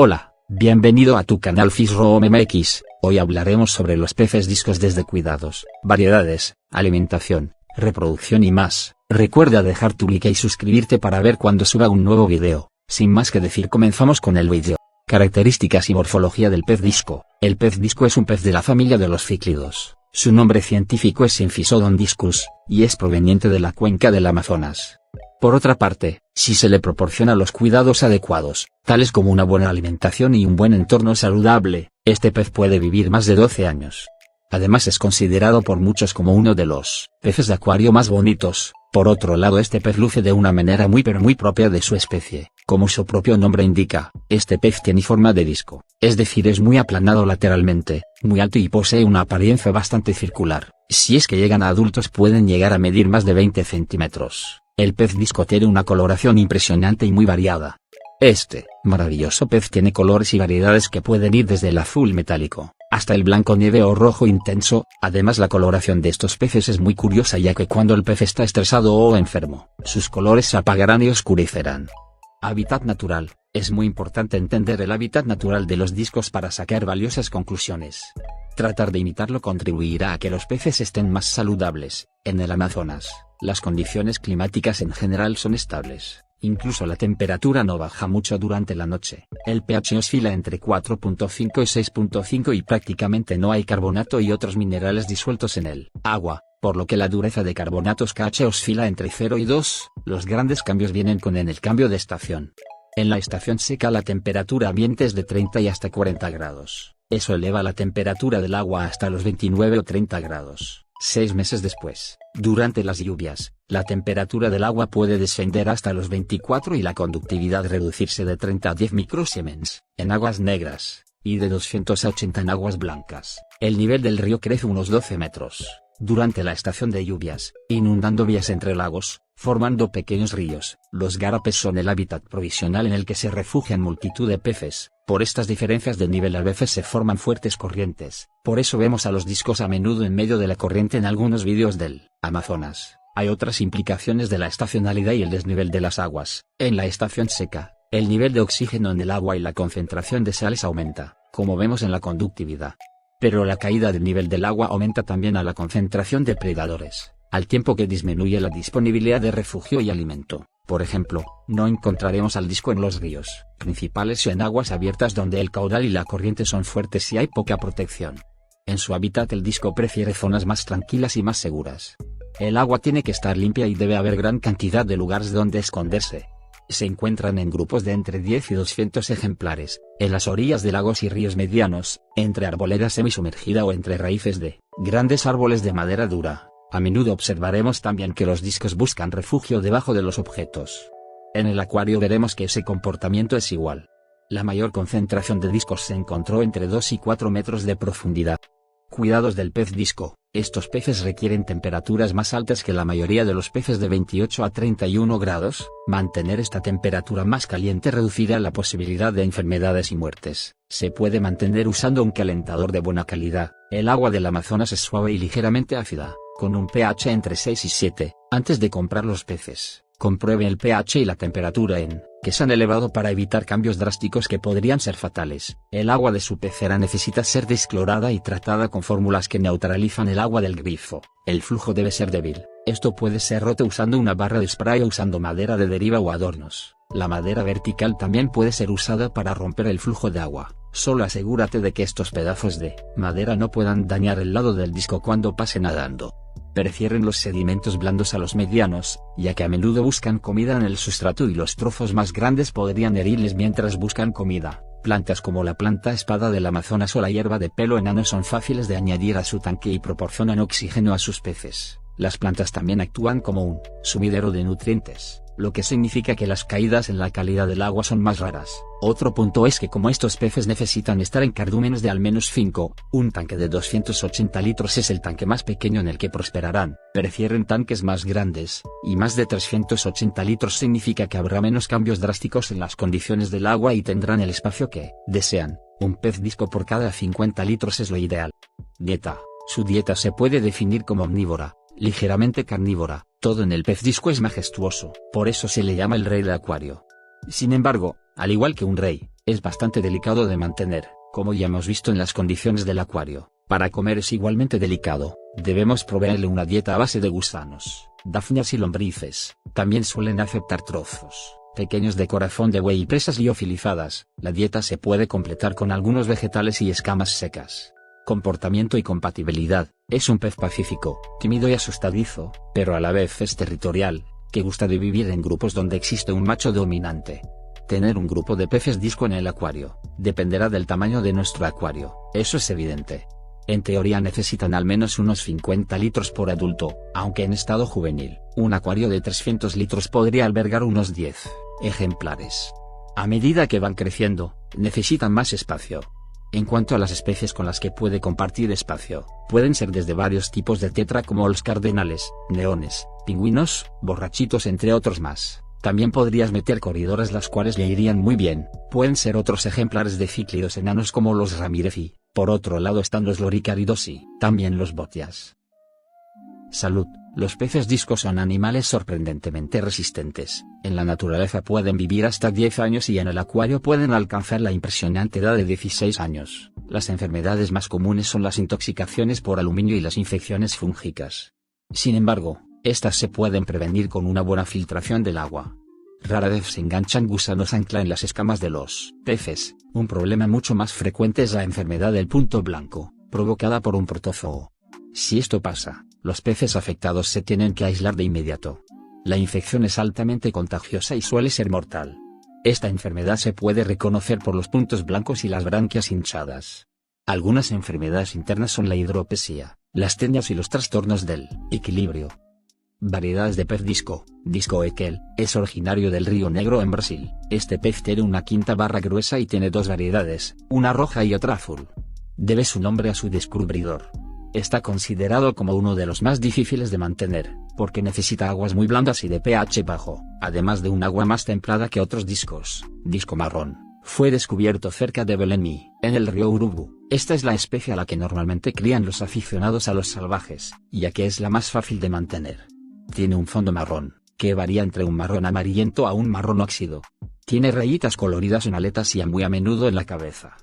Hola, bienvenido a tu canal FishRoom MX. Hoy hablaremos sobre los peces discos desde cuidados, variedades, alimentación, reproducción y más. Recuerda dejar tu like y suscribirte para ver cuando suba un nuevo video. Sin más que decir, comenzamos con el vídeo. Características y morfología del pez disco. El pez disco es un pez de la familia de los cíclidos. Su nombre científico es Symphisodon discus, y es proveniente de la cuenca del Amazonas. Por otra parte, si se le proporciona los cuidados adecuados, tales como una buena alimentación y un buen entorno saludable, este pez puede vivir más de 12 años. Además es considerado por muchos como uno de los peces de acuario más bonitos. Por otro lado, este pez luce de una manera muy propia de su especie. Como su propio nombre indica, este pez tiene forma de disco, es decir, es muy aplanado lateralmente, muy alto y posee una apariencia bastante circular. Si es que llegan a adultos pueden llegar a medir más de 20 centímetros. El pez disco tiene una coloración impresionante y muy variada. Este maravilloso pez tiene colores y variedades que pueden ir desde el azul metálico hasta el blanco nieve o rojo intenso. Además, la coloración de estos peces es muy curiosa, ya que cuando el pez está estresado o enfermo, sus colores se apagarán y oscurecerán. Hábitat natural. Es muy importante entender el hábitat natural de los discos para sacar valiosas conclusiones. Tratar de imitarlo contribuirá a que los peces estén más saludables. En el Amazonas, las condiciones climáticas en general son estables. Incluso la temperatura no baja mucho durante la noche. El pH oscila entre 4.5 y 6.5 y prácticamente no hay carbonato y otros minerales disueltos en el agua, por lo que la dureza de carbonatos KH oscila entre 0 y 2. Los grandes cambios vienen con el cambio de estación. En la estación seca la temperatura ambiente es de 30 y hasta 40 grados. Eso eleva la temperatura del agua hasta los 29 o 30 grados. 6 meses después, durante las lluvias, la temperatura del agua puede descender hasta los 24 y la conductividad reducirse de 30 a 10 microsiemens en aguas negras, y de 200 a 80 en aguas blancas. El nivel del río crece unos 12 metros durante la estación de lluvias, inundando vías entre lagos, formando pequeños ríos. Los garapes son el hábitat provisional en el que se refugian multitud de peces. Por estas diferencias de nivel a veces se forman fuertes corrientes. Por eso vemos a los discos a menudo en medio de la corriente en algunos vídeos del Amazonas. Hay otras implicaciones de la estacionalidad y el desnivel de las aguas. En la estación seca, el nivel de oxígeno en el agua y la concentración de sales aumenta, como vemos en la conductividad. Pero la caída del nivel del agua aumenta también a la concentración de predadores, al tiempo que disminuye la disponibilidad de refugio y alimento. Por ejemplo, no encontraremos al disco en los ríos principales o en aguas abiertas donde el caudal y la corriente son fuertes y hay poca protección. En su hábitat el disco prefiere zonas más tranquilas y más seguras. El agua tiene que estar limpia y debe haber gran cantidad de lugares donde esconderse. Se encuentran en grupos de entre 10 y 200 ejemplares, en las orillas de lagos y ríos medianos, entre arboleda semisumergida o entre raíces de grandes árboles de madera dura. A menudo observaremos también que los discos buscan refugio debajo de los objetos. En el acuario veremos que ese comportamiento es igual. La mayor concentración de discos se encontró entre 2 y 4 metros de profundidad. Cuidados del pez disco. Estos peces requieren temperaturas más altas que la mayoría de los peces de 28 a 31 grados. Mantener esta temperatura más caliente reducirá la posibilidad de enfermedades y muertes. Se puede mantener usando un calentador de buena calidad. El agua del Amazonas es suave y ligeramente ácida, con un pH entre 6 y 7. Antes de comprar los peces, compruebe el pH y la temperatura en que se han elevado para evitar cambios drásticos que podrían ser fatales. El agua de su pecera necesita ser desclorada y tratada con fórmulas que neutralizan el agua del grifo. El flujo debe ser débil. Esto puede ser roto usando una barra de spray o usando madera de deriva o adornos. La madera vertical también puede ser usada para romper el flujo de agua. Solo asegúrate de que estos pedazos de madera no puedan dañar el lado del disco cuando pase nadando. Prefieren los sedimentos blandos a los medianos, ya que a menudo buscan comida en el sustrato y los trozos más grandes podrían herirles mientras buscan comida. Plantas como la planta espada del Amazonas o la hierba de pelo enano son fáciles de añadir a su tanque y proporcionan oxígeno a sus peces. Las plantas también actúan como un sumidero de nutrientes, lo que significa que las caídas en la calidad del agua son más raras. Otro punto es que como estos peces necesitan estar en cardúmenes de al menos 5, un tanque de 280 litros es el tanque más pequeño en el que prosperarán. Prefieren tanques más grandes, y más de 380 litros significa que habrá menos cambios drásticos en las condiciones del agua y tendrán el espacio que desean. Un pez disco por cada 50 litros es lo ideal. Dieta. Su dieta se puede definir como omnívora, ligeramente carnívora. Todo en el pez disco es majestuoso, por eso se le llama el rey del acuario. Sin embargo, al igual que un rey, Es bastante delicado de mantener, como ya hemos visto en las condiciones del acuario. Para comer es igualmente delicado, debemos proveerle una dieta a base de gusanos, dafnias y lombrices. También suelen aceptar trozos pequeños de corazón de buey y presas liofilizadas. La dieta se puede completar con algunos vegetales y escamas secas. Comportamiento y compatibilidad. Es un pez pacífico, tímido y asustadizo, pero a la vez es territorial, que gusta de vivir en grupos donde existe un macho dominante. Tener un grupo de peces disco en el acuario dependerá del tamaño de nuestro acuario, eso es evidente. En teoría necesitan al menos unos 50 litros por adulto, aunque en estado juvenil, un acuario de 300 litros podría albergar unos 10 ejemplares. A medida que van creciendo, necesitan más espacio. En cuanto a las especies con las que puede compartir espacio, pueden ser desde varios tipos de tetra como los cardenales, neones, pingüinos, borrachitos entre otros más. También podrías meter corridoras las cuales le irían muy bien. Pueden ser otros ejemplares de cíclidos enanos como los ramirezi. Por otro lado están los loricaridosi, también los botias. Salud. Los peces disco son animales sorprendentemente resistentes. En la naturaleza pueden vivir hasta 10 años y en el acuario pueden alcanzar la impresionante edad de 16 años. Las enfermedades más comunes son las intoxicaciones por aluminio y las infecciones fúngicas. Sin embargo, estas se pueden prevenir con una buena filtración del agua. Rara vez se enganchan gusanos ancla en las escamas de los peces. Un problema mucho más frecuente es la enfermedad del punto blanco, provocada por un protozoo. Si esto pasa, los peces afectados se tienen que aislar de inmediato. La infección es altamente contagiosa y suele ser mortal. Esta enfermedad se puede reconocer por los puntos blancos y las branquias hinchadas. Algunas enfermedades internas son la hidropesía, las tenias y los trastornos del equilibrio. Variedades de pez disco. Disco equel, es originario del Río Negro en Brasil. Este pez tiene una quinta barra gruesa y tiene dos variedades, una roja y otra azul. Debe su nombre a su descubridor. Está considerado como uno de los más difíciles de mantener, porque necesita aguas muy blandas y de pH bajo, además de un agua más templada que otros discos. Disco marrón. Fue descubierto cerca de Belém, en el río Urubu. Esta es la especie a la que normalmente crían los aficionados a los salvajes, ya que es la más fácil de mantener. Tiene un fondo marrón, que varía entre un marrón amarillento a un marrón óxido. Tiene rayitas coloridas en aletas y muy a menudo en la cabeza.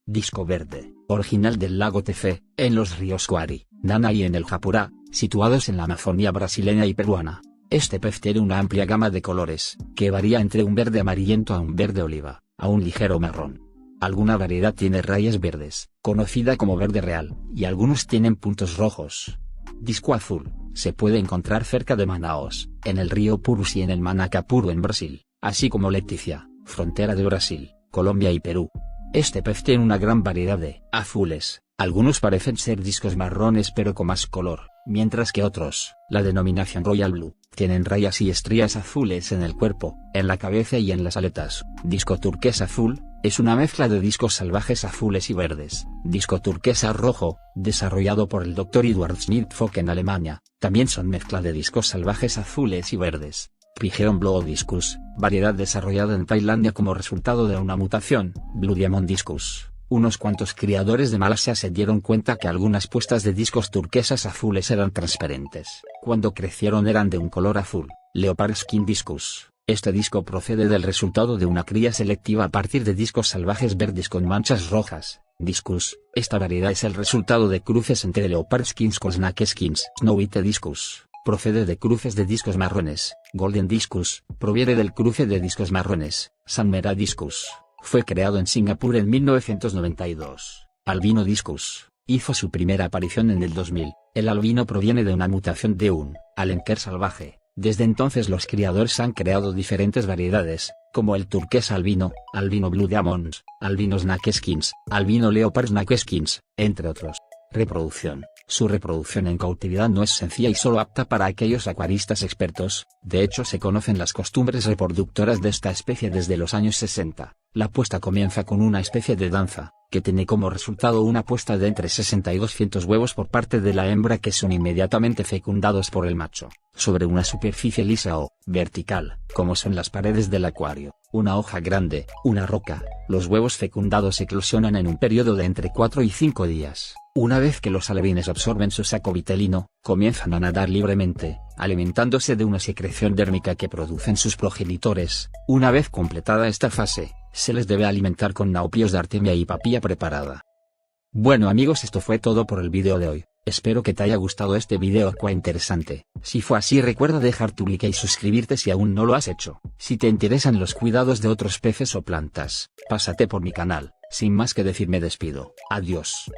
Disco verde, original del lago Tefé, en los ríos Coari, Nana y en el Japurá, situados en la Amazonía brasileña y peruana. Este pez tiene una amplia gama de colores, que varía entre un verde amarillento a un verde oliva, a un ligero marrón. Alguna variedad tiene rayas verdes, conocida como verde real, y algunos tienen puntos rojos. Disco azul, se puede encontrar cerca de Manaos, en el río Purus y en el Manacapuru en Brasil, así como Leticia, frontera de Brasil, Colombia y Perú. Este pez tiene una gran variedad de azules, algunos parecen ser discos marrones pero con más color, mientras que otros, la denominación Royal Blue, tienen rayas y estrías azules en el cuerpo, en la cabeza y en las aletas. Disco turquesa azul, es una mezcla de discos salvajes azules y verdes. Disco turquesa rojo, desarrollado por el Dr. Eduard Schnittfock en Alemania, también son mezcla de discos salvajes azules y verdes. Pigeon Blue Discus, variedad desarrollada en Tailandia como resultado de una mutación. Blue Diamond Discus. Unos cuantos criadores de Malasia se dieron cuenta que algunas puestas de discos turquesas azules eran transparentes. Cuando crecieron eran de un color azul. Leopard Skin Discus. Este disco procede del resultado de una cría selectiva a partir de discos salvajes verdes con manchas rojas. Discus. Esta variedad es el resultado de cruces entre Leopard Skins con Snake Skins. Snow White Discus. Procede de cruces de discos marrones. Golden Discus, proviene del cruce de discos marrones. Sanmera Discus, fue creado en Singapur en 1992. Albino Discus, hizo su primera aparición en el 2000. El albino proviene de una mutación de un alenquer salvaje. Desde entonces los criadores han creado diferentes variedades, como el turquesa albino, albino Blue Diamonds, albino Snake Skins, albino Leopard Snake Skins, entre otros. Reproducción. Su reproducción en cautividad no es sencilla y solo apta para aquellos acuaristas expertos. De hecho se conocen las costumbres reproductoras de esta especie desde los años 60. La puesta comienza con una especie de danza, que tiene como resultado una puesta de entre 60 y 200 huevos por parte de la hembra que son inmediatamente fecundados por el macho, sobre una superficie lisa o vertical, como son las paredes del acuario, una hoja grande, una roca. Los huevos fecundados eclosionan en un periodo de entre 4 y 5 días. Una vez que los alevines absorben su saco vitelino, comienzan a nadar libremente, alimentándose de una secreción dérmica que producen sus progenitores. Una vez completada esta fase, Se les debe alimentar con nauplios de artemia y papilla preparada. Bueno amigos, esto fue todo por el vídeo de hoy. Espero que te haya gustado este video interesante. Si fue así, recuerda dejar tu like y suscribirte si aún no lo has hecho. Si te interesan los cuidados de otros peces o plantas, pásate por mi canal. Sin más que decir, me despido. Adiós.